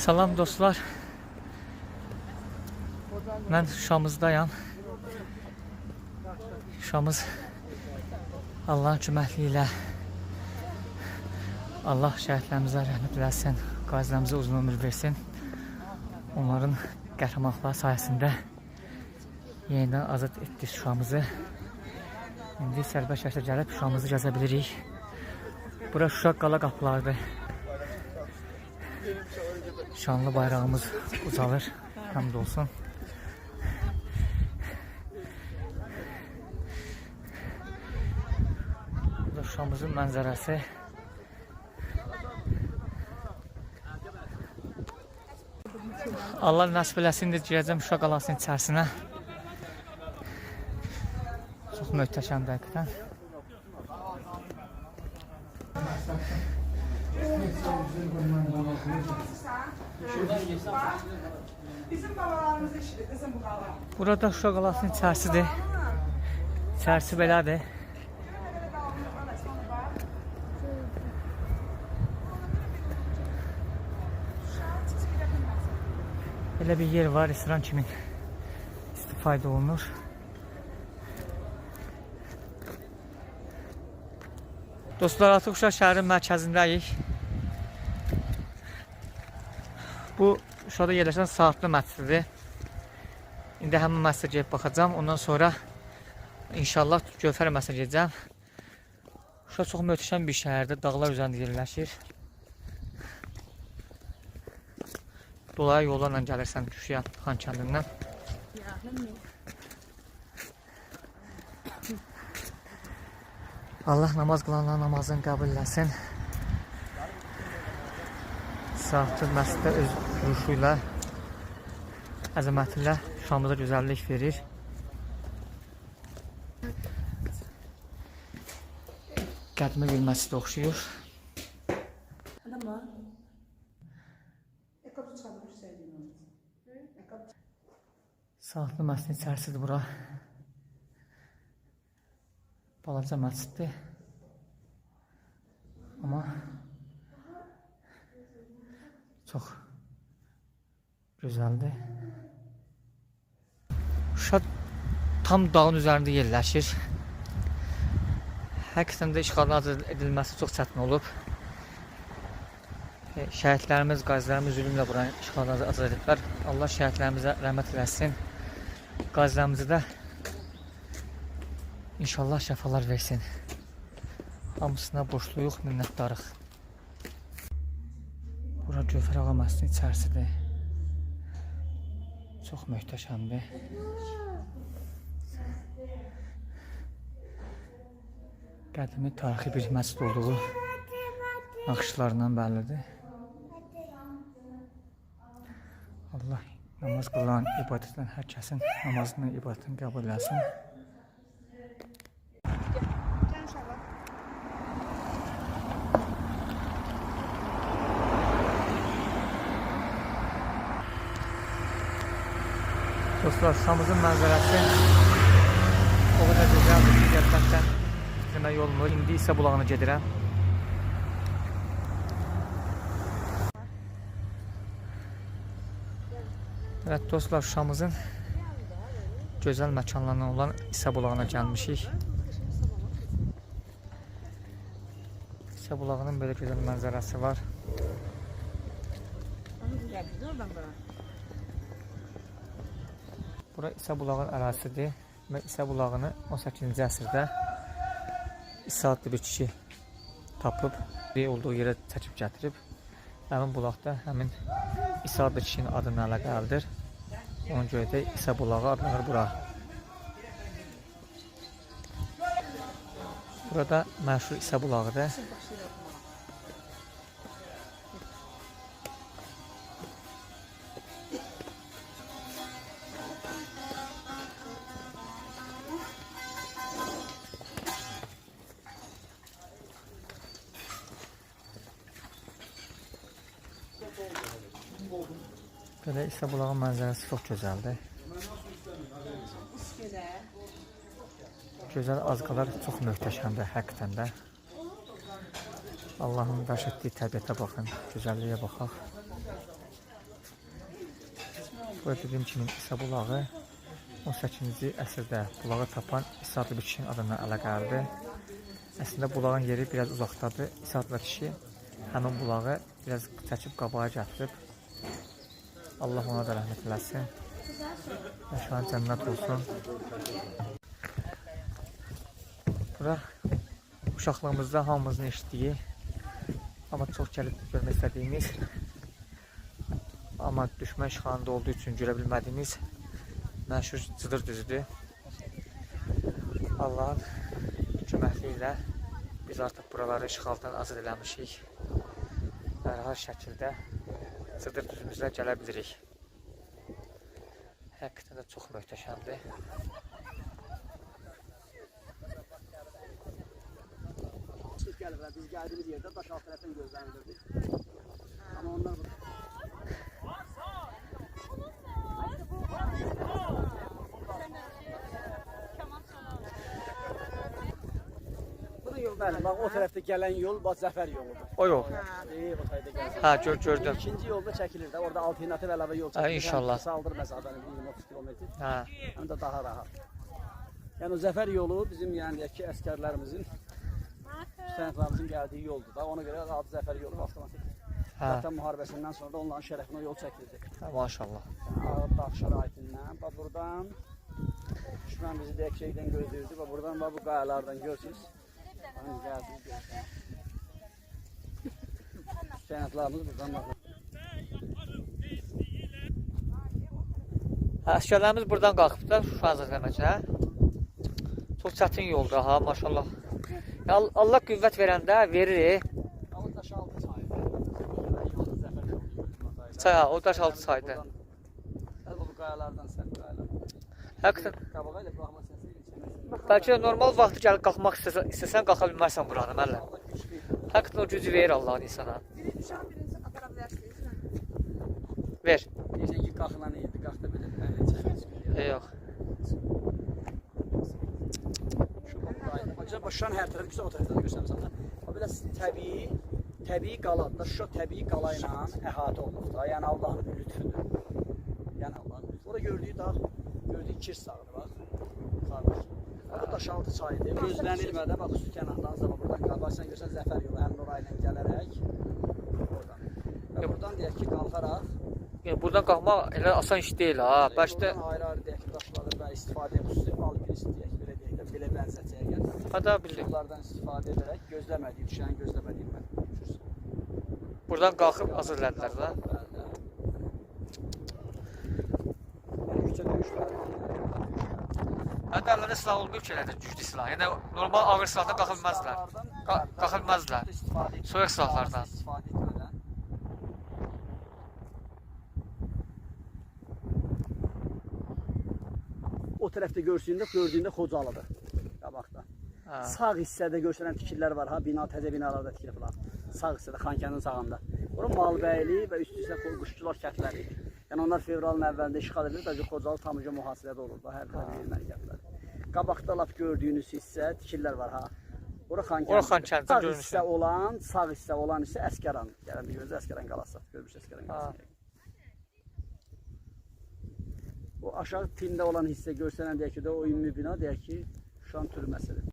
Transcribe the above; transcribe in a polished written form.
Salam dostlar. Mən Şuşamızdayam. Şuşamız Allahın köməkliyi ilə Allah şəhidlərimizə rəhmət eləsin, qazilərimizə uzun ömür versin. Onların qəhrəmanlıqları sayəsində yenidən azad etdik Şuşamızı. İndi sərbəst şəkildə gəlib Şuşamızı gəzə bilirik. Bura Şuşa qala qapılarıdır. Şanlı bayrağımız ucalır, həmd olsun. Burada Şuşamızın mənzərəsi. Allah nəsib eləsin də girəcəm Şuşa qalasının içərisinə. Çox möhtəşəmdir həqiqətən. Bizim babalarımız işidir, bizim bu qala. Burada Şuşa qalasının içərisidir. İçərisi belədir. Belə bir yer var, restoran kimi istifadə olunur. Dostlar, artıq Şuşa şəhərin mərkəzindəyik. Bu Şuşada yerləşən Saatlı məscididir. İndi həmin məscidə gedib baxacağam. Ondan sonra inşallah Gövhər məscidinə gedəcəm. Şuşa çox möhtəşəm bir şəhərdir. Dağlar üzərində yerləşir. Dolaya yollarla gəlirsən Şuşaya, Xankəndindən. Allah namaz qılanların namazını qəbul eləsin. Saatlı məsciddə öz duruşu ilə, əzəməti ilə Şuşamıza gözəllik verir. Qədimə bir məscidə oxşuyur. Saatlı məscidin içərisidir bura. Balaca məsciddir. Amma çox gözəldir. Şuşa tam dağın üzərində yerləşir. Həqiqətən də işğaldan azad edilməsi çox çətin olub. Şəhidlərimiz, qazilərimiz zülmlə buranı işğaldan azad ediblər. Allah şəhidlərimizə rəhmət eləsin. Qazilərimizə də İnşallah şəfalar versin. Hamısına borcluyuq, minnətdarıq. Bura Gövhər ağa məscidinin içərisidir. Çox möhtəşəmdir. Qədimi tarixi bir məscid olduğu naxışlarından bəllidir. Allah namaz qılan, ibadət edən hər kəsin namazını, ibadətini qəbul eləsin. Dostlar, Şuşamızın mənzərəsi o qədər gözəldir ki, gerçəkdən bitirmək olmur. İndi isə bulağına gedirəm. Evet dostlar, Şuşamızın gözəl məkanlarından olan İsa bulağına gəlmişik. İsa bulağının belə gözəl mənzərəsi var. Bura İsa bulağının ərazisidir və İsa bulağını 18-ci əsrdə İsa adlı bir kişi tapıb, olduğu yerə çəkib gətirib. Həmin bulaqda həmin İsa adlı kişinin adının əlaqəlidir. Ona görə də İsa bulağı adlanır bura. Burada məşhur İsa bulağıdır. Belə İsa bulağın mənzərəsi çox gözəldir. Gözəl azqalar çox möhtəşəmdir həqiqətən də. Allahın bəxş etdiyi təbiətə baxın, gözəlliyə baxaq. Burada dediyim kimi İsa bulağı 18-ci əsrdə bulağı tapan İsa adlı bir kişinin adından əlaqəlidir. Əslində bulağın yeri biraz uzaqdadır. İsa adlı kişi həmin bulağı biraz çəkib qabağa gətirib. Allah ona da rəhmət eləsin. Yaşayan cənnət olsun. Bura uşaqlığımızda hamımızın eşitdiyi, amma çox gəlib görmək istədiyimiz, amma düşmən işğalında olduğu üçün görə bilmədiyimiz məşhur Cıdır düzüdür. Allahın köməkliyi ilə biz artıq buraları işğaldan azad eləmişik. Hər şəkildə Cıdır düzümüzə gələ bilirik. Həqiqətən də çox möhtəşəmdir. Biz geldiğimiz yerde daş alt taraftan gözlendirdik. Ama onlar bu yol benim. Bak o tarafta gelen yol bak Zafer yoludur. O yol. İyi bu tayda gelsin. Ha gördüm. İkinci yolda çekilir de orada alternatif elave yol çekilir. İnşallah. Saldır mesafeni 20-30 kilometre. Ha. Hem de daha rahat. Yani o Zafer yolu bizim yani ki askerlerimizin sənətlərimizin gəldiyi yoldur da. Ona görə adı Zəfər yolu avtomatik. Vətən müharibəsindən sonra da onların şərəfinə yol çəkildi. Maşallah. Ağır dağ şəraitindən. Bax buradan düşmən bizi deyək şeydən gözləyirdi. Bax buradan bax bu qayalardan görürsünüz. Hani gəldik görürsünüz. Sənətlərimiz buradan baxın. Əsgərlərimiz buradan qalxıb da Şuşa Azərbaycana. Çox çətin yoldur ha, maşallah. Allah qüvvət verəndə verir. O daş altı çaydı. Çay, o daş altı çaydı. Bu qayalardan sən qayalar. Həqiqətən. Qabağa ilə buraxma səsi geçəməz. Bəlkə də normal vaxtı gəlib qalxmaq istəsən qalxa bilmərsən buranı müəllim. Həqiqətən o gücü verir Allahın insana. Birinci apara bilərsiniz. Ver. Deyirsən ki, qalxılan iyiydi, qalxda bilir. Yox. Şuşanın hər tərəfi güzel o tərəfdə də göstərim sana. O belə təbii qala, Şuşa təbii qala ilə əhatə olunur da. Yəni Allahın bir lütfüdür. Yəni Allahın lütfü. Orada gördüyü dağ, gördüyü Kirs dağıdır bax. Qardaş. O da Daşaltı çayıdır. Gözlənilmədən bax üstü kənardan zaman buradan qabaqsan görsən Zəfər yolu həmin orayla gələrək oradan. Və buradan deyək ki, qalxaraq Buradan qalxmaq elə asan iş deyil ha. Başda ayrı-ayrı deyək ki, daşları və istifadə xüsusi alpinist deyək belə deyək də belə bənzətəcək. Hada bildim. Bunlardan istifadə edərək gözləmədiyi, düşəni gözləmədiyi mən uçursun. Buradan qalxıb azırlədilər da. Küçə döyüşlər. Hətta əllərdə silah olmuyor ki, elədir, güclü silah. Yəni normal ağır silahdan qalxa bilməzlər. Qalxa bilməzlər. Soyuq silahlardan. İstifadə etmədən. O tərəfdə gördüyündə Xocalıdır. Qabaqda. Sağ hissədə göstərən tikillər var ha, təzə binalarda tikili falan. Sağ hissədə Xankəndin sağında. Ora Malbəyli və üst üstə quşçular kəndləri. Yəni onlar fevralın əvvəlində işğal edilir, bəzi Xocalı tamıca mühasirədə olur da, hər tərəfi erməni kəndləri. Qabaqda lap gördüyünüz hissə tikillər var ha. Ora Xankəndin sağ hissə olan isə Əsgəran. Yəni bilirsiniz Əsgəran qalası. Görmüş Əsgəran qalası. O aşağı tində olan hissə göstərən deyək ki, o ümumi bina deyək ki, Şuşanın türməsidir.